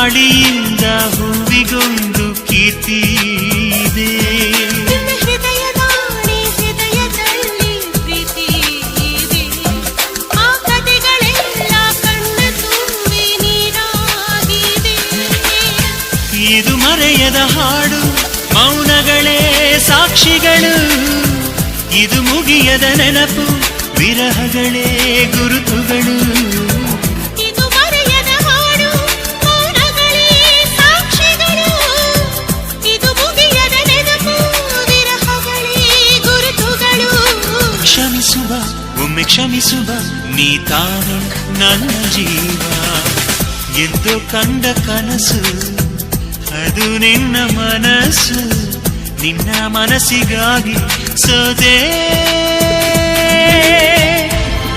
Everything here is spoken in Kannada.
ಗಾಳಿಯಿಂದ ಹೂವಿಗೊಂದು ಕೀರ್ತಿ ಇದೆ. ಹೃದಯದಲ್ಲಿ ಪ್ರೀತಿ ಇದೆ. ಆ ಕಥೆಗಳೆಲ್ಲ ಕಣ್ಣ ತುಂಬಿ ನೀರಾಗಿದೆ. ಇದು ಮರೆಯದ ಹಾಡು, ಮೌನಗಳೇ ಸಾಕ್ಷಿಗಳು. ಇದು ಮುಗಿಯದ ನೆನಪು, ವಿರಹಗಳೇ ಗುರುತುಗಳು. ಇದು ಮರೆಯದ ಹಾಡು, ಮೌನಗಳೇ ಸಾಕ್ಷಿಗಳು. ಇದು ಮುಗಿಯದ ನೆನಪು, ವಿರಹಗಳೇ ಗುರುತುಗಳು. ಕ್ಷಮಿಸುವ, ಒಮ್ಮೆ ಕ್ಷಮಿಸುವ, ನೀ ತಾನೆ ನನ್ನ ಜೀವ. ಎಂದು ಕಂಡ ಕನಸು ಅದು ನಿನ್ನ ಮನಸ್ಸು. ನಿನ್ನ ಮನಸ್ಸಿಗಾಗಿ ಸೋದೆ.